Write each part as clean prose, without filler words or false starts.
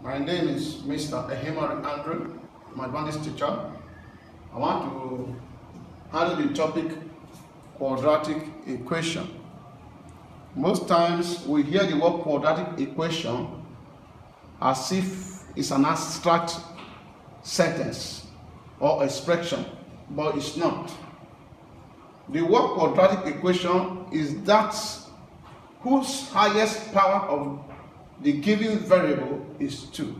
My name is Mr. Ehimari Andrew. I'm an advanced teacher. I want to handle the topic quadratic equation. Most times we hear the word quadratic equation as if it's an abstract sentence or expression, but it's not. The word quadratic equation is that whose highest power of the given variable is 2.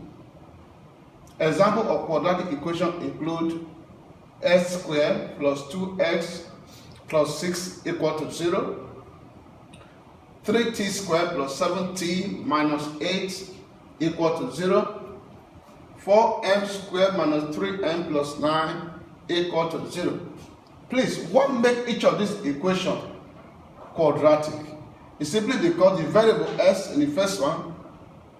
Example of quadratic equation include x squared plus 2x plus 6 equal to 0, 3t squared plus 7t minus 8 equal to 0, 4m squared minus 3m plus 9 equal to 0. Please, what makes each of these equations quadratic? It's simply because the variable s in the first one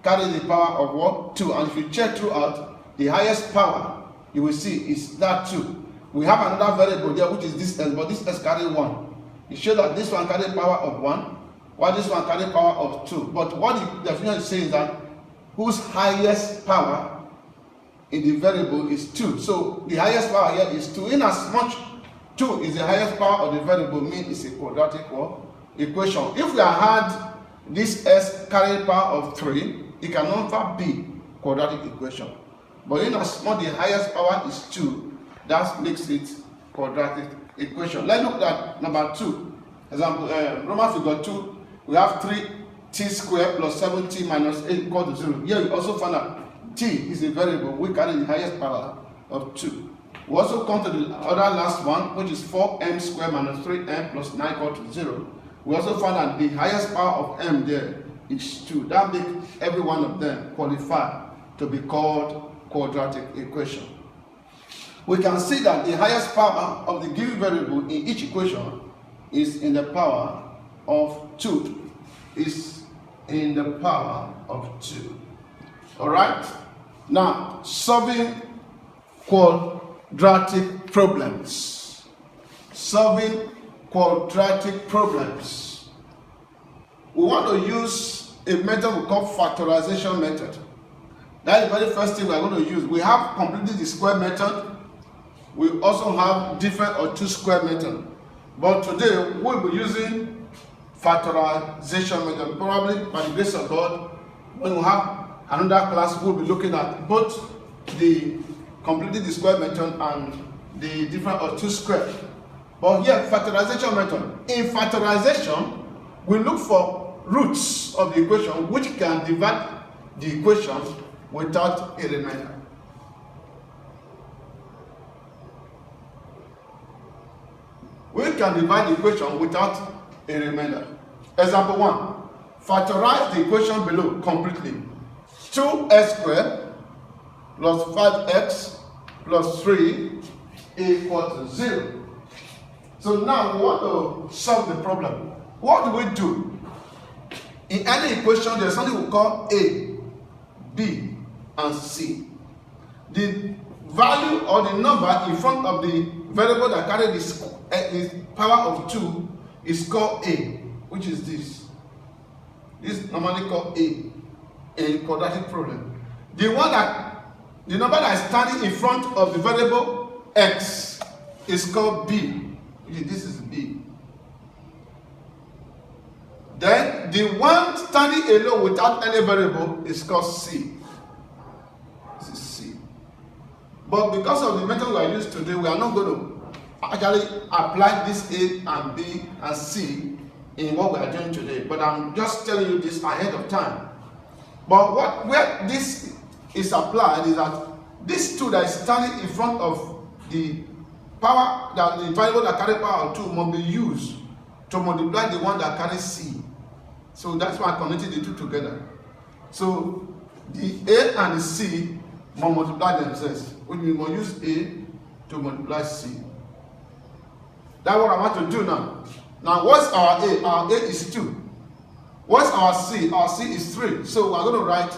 carries the power of what? 2. And if you check throughout, the highest power you will see is that 2. We have another variable there which is this s, but this s carries 1. It shows that this one carries power of 1, while this one carries power of 2. But what the definition is saying is that whose highest power in the variable is 2. So the highest power here is 2. In as much 2 is the highest power of the variable, means it's a quadratic equation. If we had this s carrying power of 3, it can never be quadratic equation. But in as much the highest power is 2, that makes it quadratic equation. Let's look at number 2. Example, Roman figure 2, we have 3t squared plus 7t minus 8 equal to 0. Here we also find that t is a variable which carries the highest power of 2. We also come to the other last one, which is 4m squared minus 3m plus 9 equal to 0. We also find that the highest power of m there is 2. That makes every one of them qualify to be called quadratic equation. We can see that the highest power of the given variable in each equation is in the power of 2. Is in the power of 2. Alright? Now, solving quadratic problems. Solving quadratic problems. We want to use a method we call factorization method. That is the very first thing we are going to use. We have completed the square method. We also have different or two square method. But today we'll be using factorization method. Probably by the grace of God, when we have another class, we'll be looking at both the completed the square method and the different or two square. But here, factorization method. In factorization, we look for roots of the equation which can divide the equation without a remainder. We can divide the equation without a remainder. Example 1. Factorize the equation below completely. 2x squared plus 5x plus 3 equal to 0. So now we want to solve the problem. What do we do? In any equation, there's something we call A, B, and C. The value or the number in front of the variable that carries the power of 2 is called A, which is this. This is normally called A in quadratic problem. The number that is standing in front of the variable x is called B. This is B. Then the one standing alone without any variable is called C. This is C. But because of the method we are used today, we are not going to actually apply this A and B and C in what we are doing today. But I'm just telling you this ahead of time. But where this is applied is that this 2 that is standing in front of the power, that the variable that carries power of 2 must be used to multiply the one that carries C. So that's why I connected the two together. So the A and the C must multiply themselves. We must use A to multiply C. That's what I want to do now. Now, what's our A? Our A is 2. What's our C? Our C is 3. So we're going to write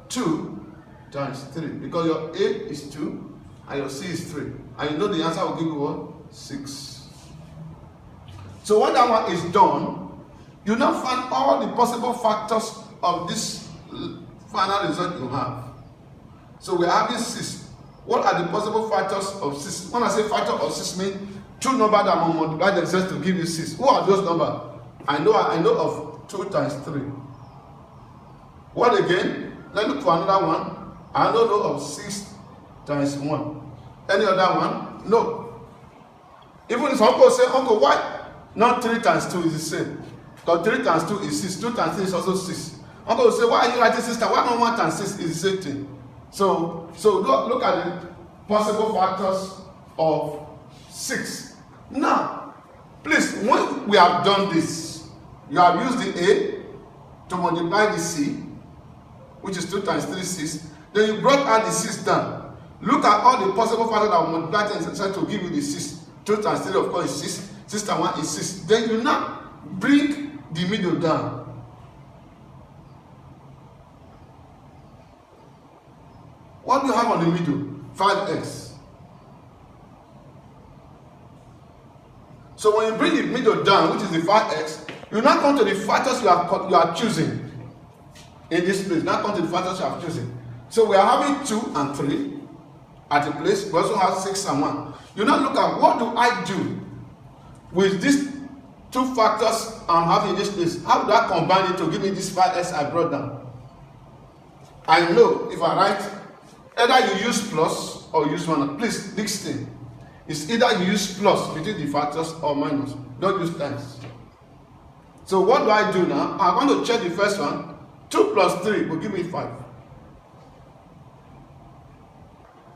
2 times 3 because your A is 2 and your C is 3. And you know the answer will give you what? 6. So when that one is done, you now find all the possible factors of this final result you have. So we are having 6. What are the possible factors of 6? When I say factor of 6 means 2 numbers that will multiply themselves to give you 6. Who are those numbers? I know of 2 times 3. What again? Let's look for another one. I don't know of 6 times 1. Any other one? No. Even if uncle say, uncle, why not 3 times 2 is the same? Because 3 times 2 is 6. 2 times 3 is also 6. Uncle will say, why are you writing 6 times? Why not 1 times 6 is the same thing? So look at the possible factors of 6. Now, please, when we have done this, you have used the A to multiply the C, which is 2 times 3, 6. Then you brought out the 6 down. Look at all the possible factors that will multiply themselves to give you the 6. 2 times 3, of course, is 6. 6 times 1 is 6. Then you now bring the middle down. What do you have on the middle? 5x. So when you bring the middle down, which is the 5x, you now come to the factors you are choosing in this place. Now come to the factors you are choosing. So we are having 2 and 3 at the place. We also have 6 and 1. You now look at what do I do with these 2 factors I'm having in this place. How do I combine it to give me this 5x I brought down? I know if I write, either you use plus or use minus. Please, this thing is either you use plus between the factors or minus. Don't use times. So what do I do now? I'm going to check the first one. 2 plus 3 will give me 5.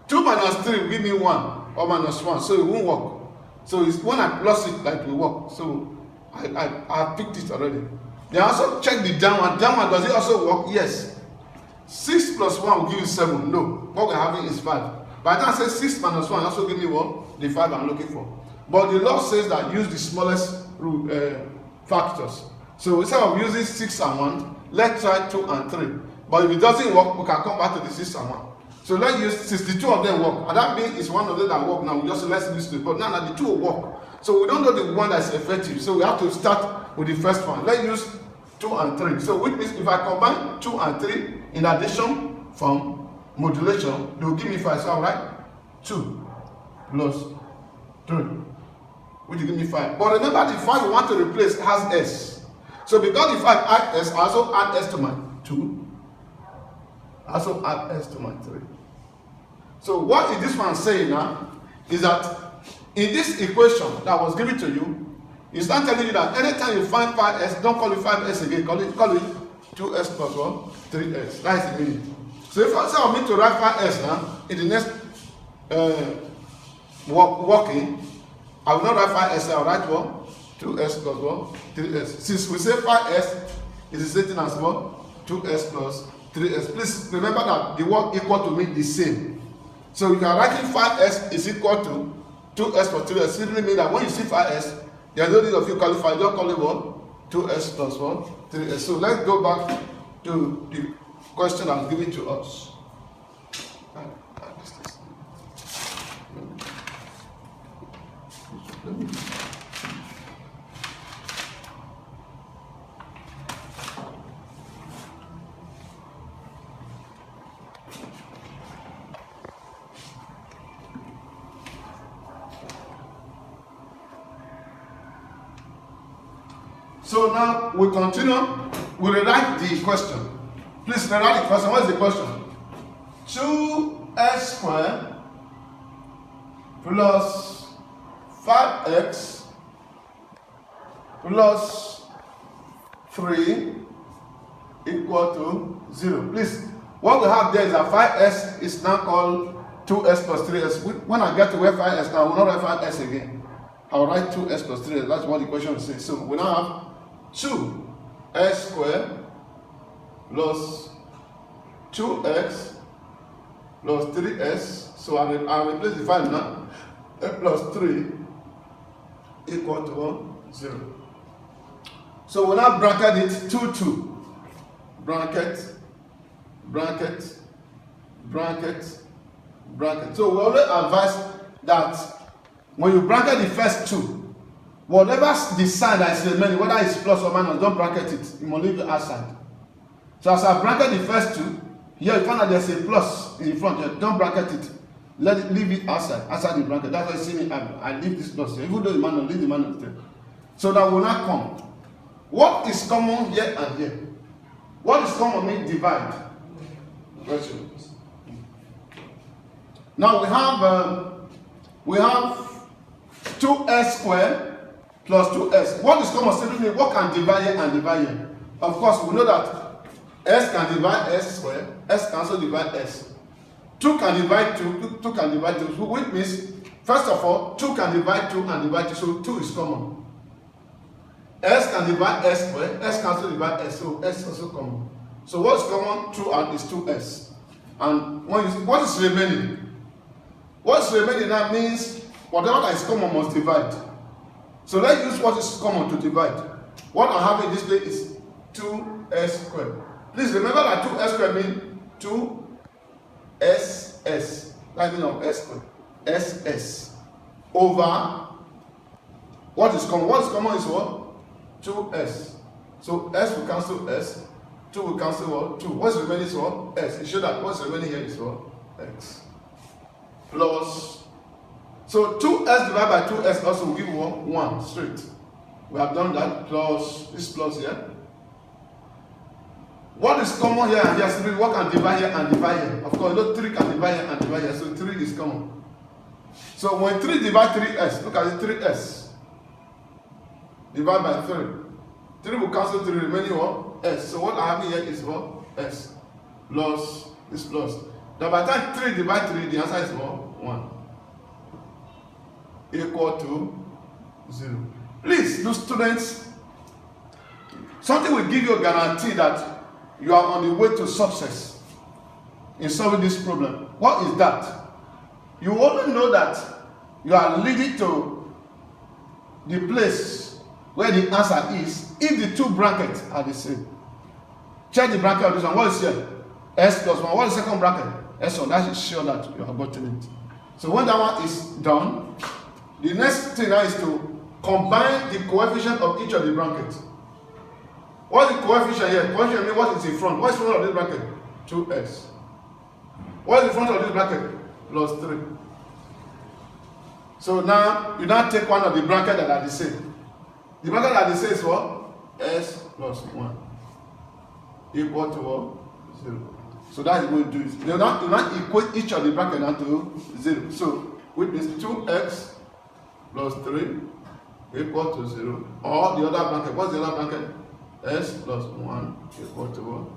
2 minus 3 will give me 1 or minus 1. So it won't work. So it's when I plus it that it will work. So I picked it already. Then also check the downward. Downward, does it also work? Yes. 6 plus 1 will give you 7. No. What we're having is 5. By the time I say 6 minus 1, also give me what? The 5 I'm looking for. But the law says that use the smallest factors. So instead of using 6 and 1, let's try 2 and 3. But if it doesn't work, we can come back to the 6 and 1. So let's use 62 of them work. And that means it's one of them that work now. We just let's use it. But now the 2 will work. So we don't know the one that's effective. So we have to start with the first one. Let's use 2 and 3. So which means if I combine 2 and 3 in addition from modulation, they will give me 5. So I'll write 2 plus 3, which will give me 5. But remember the 5 we want to replace has S. So because the 5 adds S, I also add S to my 2. I also add S to my 3. So what is this one saying now is that in this equation that was given to you, it's not telling you that anytime you find 5s, don't call it 5s again, call it 2s plus 1, 3s. That is the meaning. So if I say I mean to write 5s now, in the next working, I will not write 5s, I will write 1, 2s plus 1, 3s. Since we say 5s is the same thing as 1, 2s plus 3s. Please remember that the word equal to mean the same. So if you are writing 5s is equal to 2s plus 3s, simply means that when you see 5s, there is no need of you qualify, don't call it 1, 2s plus 1, 3s. So let's go back to the question that was given to us. So now we continue. We rewrite the question. Please rewrite the question. What is the question? 2s squared plus 5x plus 3 equal to 0. Please, what we have there is that 5s is now called 2s plus 3s. When I get to where 5s now, I will not write 5s again. I will write 2s plus 3s. That's what the question says. So we now have 2s squared plus 2x plus 3s. So I replace the 5 now. Plus 3 equal to 0. So we now bracket it 2, 2. Bracket, bracket, bracket, bracket. So we always advise that when you bracket the first 2, whatever the sign that is remaining, whether it's plus or minus, don't bracket it. You must leave it outside. So as I bracket the first two, here you find that there's a plus in front. Here. Don't bracket it. Leave it outside the bracket. That's why you see me, I leave this plus here. Even though the man will leave the man instead. So that will not come. What is common here and here? What is common means divide. Question. Now we have 2s squared plus 2s. What is common simply what can divide here and divide here? Of course, we know that s can divide s squared, s can also divide s. 2 can divide 2, 2 can divide 2, which means, first of all, 2 can divide 2 and divide 2, so 2 is common. S can divide s squared, s can also divide s, so s is also common. So what's common throughout is 2s. And what is remaining? What's remaining now means whatever that is common must divide. So let's use what is common to divide. What I have in this place is 2s squared. Please remember that 2s squared means 2ss. That means of s squared. ss over what is common? What is common is what? 2s. So s will cancel s. 2 will cancel what? 2. What's remaining is what? S. It shows that what's remaining here is what? X. Plus. So 2s divided by 2s also will give what? 1 straight. We have done that. Plus this plus here. What is common here and here? Simply what can divide here and divide here? Of course, you know 3 can divide here and divide here. So 3 is common. So when 3 divide 3s, look at the 3s. Divide by 3. 3 will cancel 3, remaining what? S. So what I have here is what? S. Plus this plus. Now by the time 3 divide 3, the answer is what? 1. Equal to 0. Please, those students, something will give you a guarantee that you are on the way to success in solving this problem. What is that? You only know that you are leading to the place where the answer is if the two brackets are the same. Check the bracket of this one. What is here? S plus 1. What is the second bracket? S1. That is sure that you have gotten it. So when that one is done, the next thing now is to combine the coefficient of each of the brackets. What is the coefficient here? Coefficient means what is in front. What is in front of this bracket? 2s. What is in front of this bracket? Plus 3. So now, you now take one of the brackets that are the same. The bracket that are the same is what? S plus 1. Equal to what? 0. So that is what you do. You not equate each of the brackets down to 0. So, which means 2x plus 3 equal to 0. Or the other bracket. What's the other bracket? S plus 1 equal to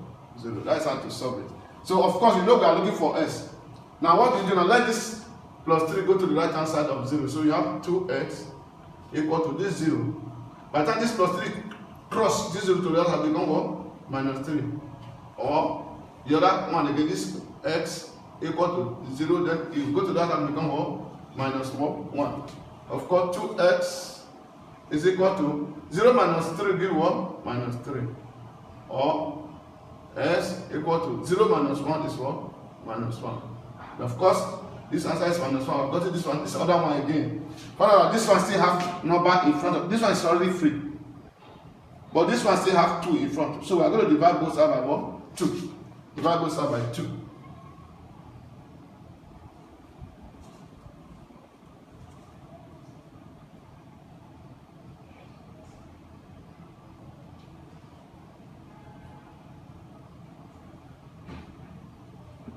0. That's how to solve it. So of course you know we are looking for S. Now what do you do now? Let this plus 3 go to the right hand side of 0. So you have 2x equal to this 0. By the time this plus 3 cross this 0 to the other side, become what? Minus 3. Or the other one again, this x equal to 0, then you go to that and become what? Minus 1. Of course 2x is equal to 0 minus 3 give what? Minus 3. Or s equal to 0 minus 1 is what? Minus 1. And of course, this answer is minus 1. I've got to this one, this other one again. However, this one still have number in front of this one is already free. But this one still have 2 in front. So we are going to divide both sides by what? 2. Divide both sides by 2.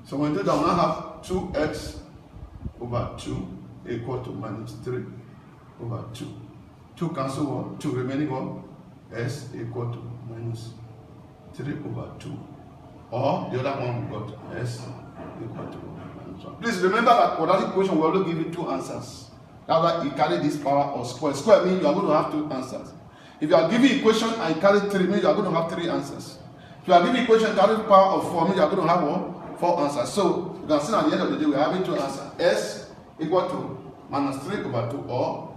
So when we do that, we now have 2x over 2 equal to minus 3 over 2. 2 cancel what? 2 remaining what? S equal to minus 3 over 2. Or the other one we got S equal to minus 1. Please remember that quadratic equation will only give you 2 answers. That's why you carry this power of square. Square means you are going to have 2 answers. If you are giving equation and you carry 3, means you are going to have 3 answers. If you are giving equation and carry power of 4, means you are going to have what? 4 answers. So you can see at the end of the day we are having 2 answers. S equal to minus 3 over 2 or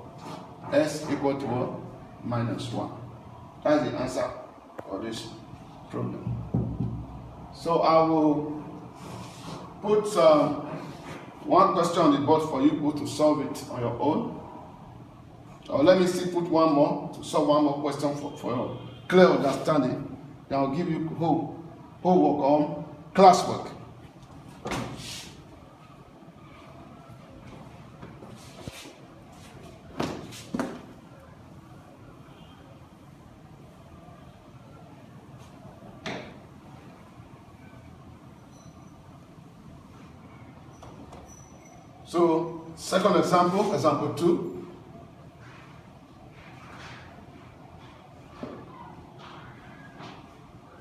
S equal to minus 1. That is the answer for this problem. So I will put one question on the board for you both to solve it on your own. Or let me still put one more to solve one more question for your clear understanding. Then I'll give you hope homework or classwork. So, second example, example 2.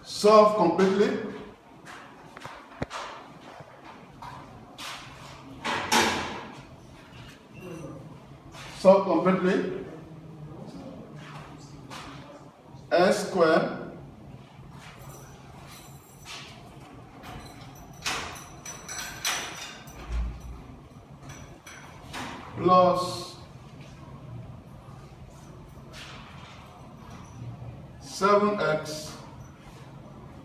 Solve completely. Solve completely. S squared plus 7x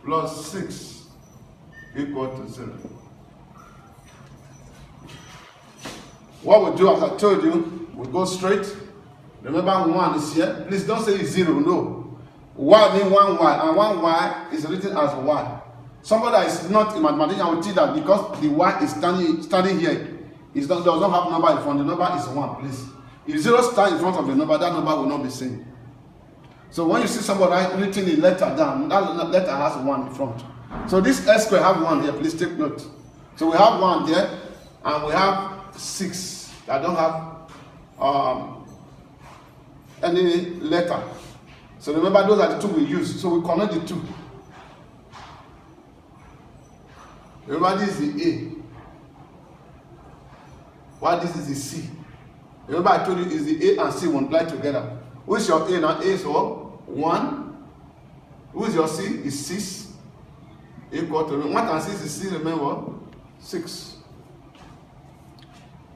plus 6 equal to 0. What we do, as I told you, we go straight. Remember 1 is here. Please don't say it's 0, no. Y means 1y, and 1y is written as y. Somebody that is not in mathematics will tell that because the y is standing here, it does not have number in front. The number is 1, please. If 0 stands in front of the number, that number will not be seen. So when you see somebody writing a letter down, that letter has 1 in front. So this S square have 1 here, please take note. So we have 1 there, and we have 6 that don't have any letter. So remember, those are the 2 we use. So we connect the 2. Remember, this is the A. While this is the C. Remember, I told you is the A and C multiplied together. Which is your A now? A is what? 1. Who is your C? Is 6. Equal to 1 and 6 is 6, remember what? 6.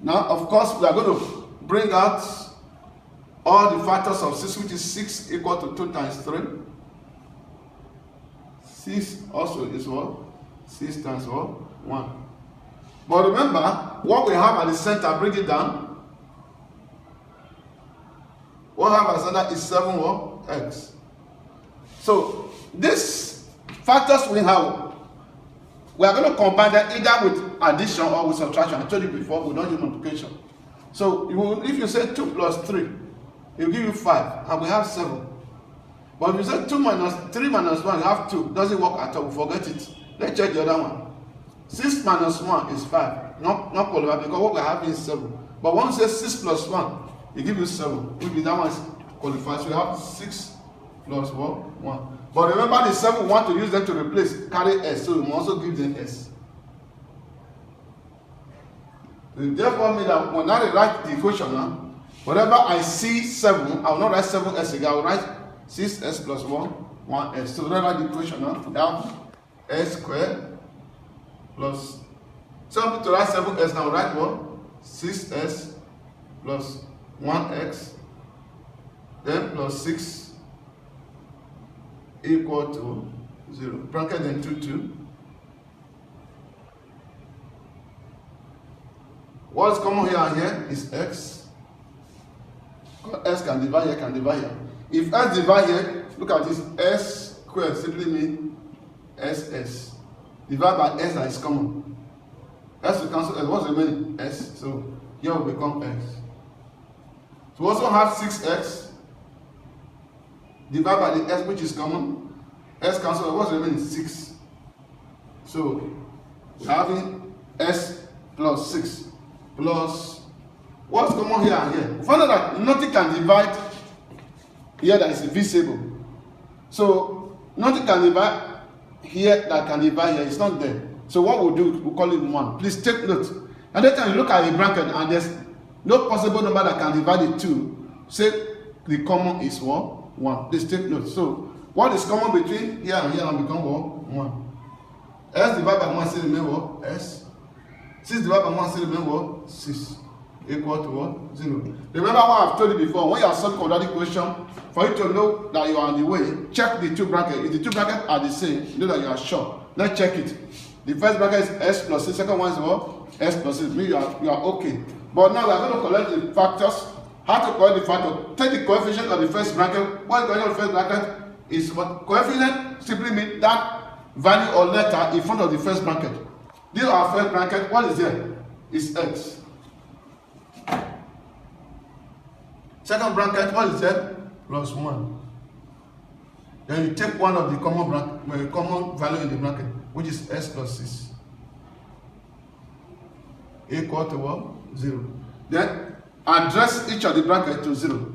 Now, of course, we are going to bring out all the factors of 6, which is 6 equal to 2 times 3. 6 also is what? 6 times what? 1. But remember, what we have at the center, bring it down. What we have at the center is 7 what? X. So, these factors we have, we are going to combine them either with addition or with subtraction. I told you before, we don't use multiplication. So, if you say 2 plus 3, it will give you 5, and we have 7. But if you say 3 minus 1, you have 2. Doesn't work at all. Forget it. Let's check the other one. 6 minus 1 is 5. Not qualified because what we have is 7. But when you say 6 plus 1, it gives you 7. Maybe that one is qualified. So you have 6 plus 1. But remember, the 7 we want to use them to replace, carry S. So we must also give them S. It therefore means that when I write the equation now, whenever I see 7, I will not write 7s again. I will write 6s plus 1s. So when I write the equation now, we have S squared plus, something to write 7s now, write what? 6s plus 1x, then plus 6 equal to 0. Bracket then 2. What's common here and here is x. S can divide here, can divide here. If S divide here, look at this, S squared simply means SS. Divide by S that is common. S will cancel S. What's the remaining? S. So here will become X. So we also have 6x. Divide by the S which is common. S cancel. What's the remaining? 6. So we're having S plus 6 plus what's common here and here. We found out that nothing can divide here that is visible. So nothing can divide here that can divide here. It's not there. So what we'll do, we'll call it 1. Please take note. And then you look at the bracket and there's no possible number that can divide the 2. Say the common is what? 1. Please take note. So what is common between here and here and become what? 1. S divided by 1 still remain what? S. 6 divided by 1 still remain what? 6. Equal to what? 0. Remember what I've told you before, when you are solving quadratic question, for you to know that you are on the way, check the 2 brackets. If the 2 brackets are the same, you know that you are sure. Let's check it. The first bracket is S plus 6, second one is what? S plus 6. Means you are okay. But now we are going to collect the factors. How to collect the factor? Take the coefficient of the first bracket. What is the coefficient of the first bracket? Is what? Coefficient simply means that value or letter in front of the first bracket. This is our first bracket. What is there? Is x. Second bracket, what is there? Plus 1. Then you take one of the common value in the bracket, which is s plus 6. Equal to what? 0. Then address each of the bracket to 0.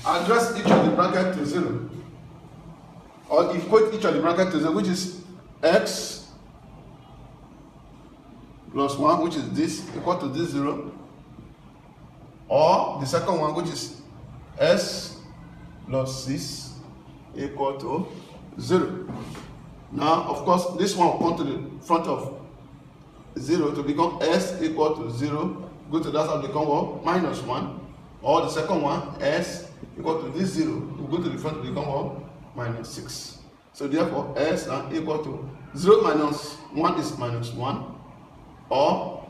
Address each of the bracket to 0. Or equate each of the bracket to 0, which is x plus 1, which is this, equal to this 0. Or the second one, which is s plus 6 equal to 0. Now, of course, this one will come to the front of 0 to become s equal to 0. Go to that side, become what? Minus 1. Or the second one, s equal to this 0. We go to the front to become what? Minus 6. So therefore, s are equal to 0 minus 1 is minus 1. Or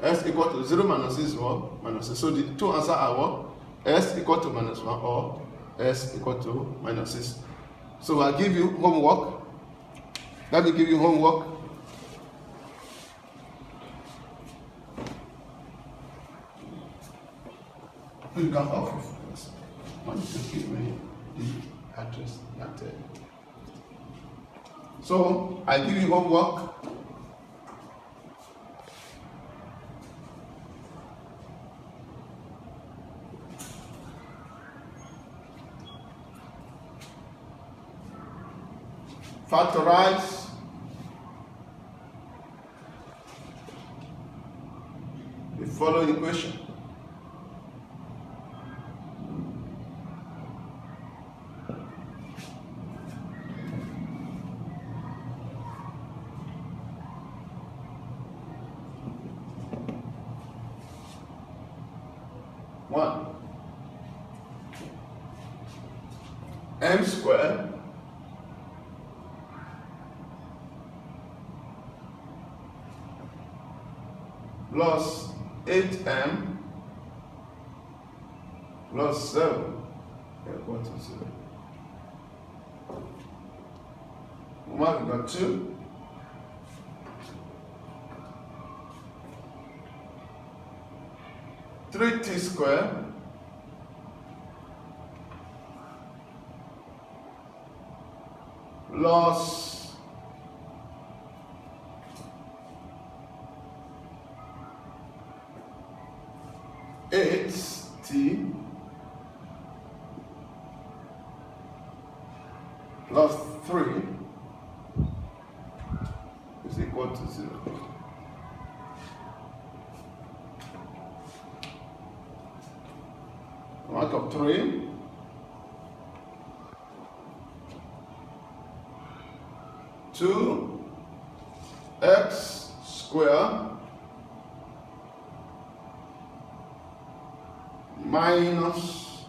s equal to 0 minus 6 is what? Minus 6. So the two answers are what? S equal to minus 1 or s equal to minus 6. So I'll give you homework. Let me give you homework. You can off. I want you to give me the address. So I give you homework. Factorize the following equation. One, m squared plus 8m plus 7 equal to 0. We got 2. Three t squared plus 8t plus 3 is equal to 0. Mark of 3. Two x squared minus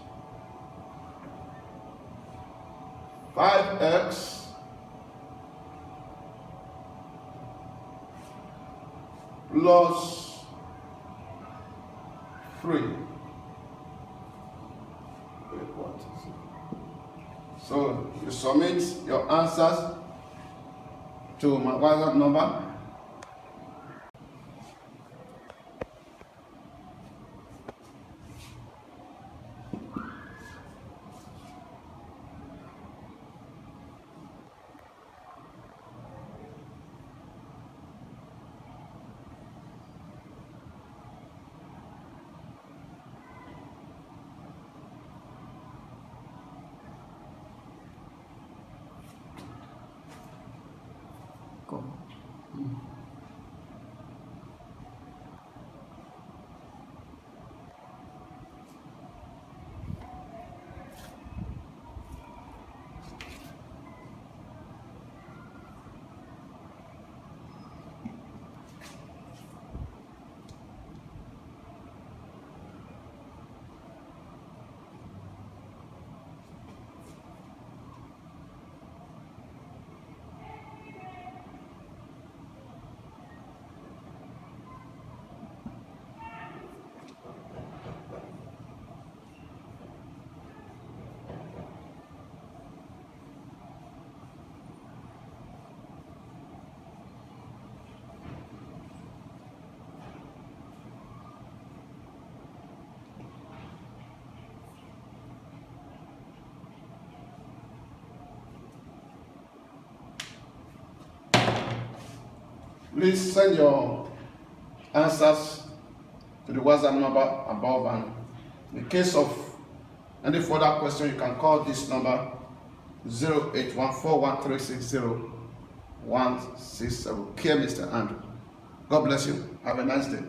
5x plus 3 equal to 0. So you submit your answers to my WhatsApp number. Go. Please send your answers to the WhatsApp number above, and in case of any further question, you can call this number 08141360 167. Care Mr. Andrew. God bless you. Have a nice day.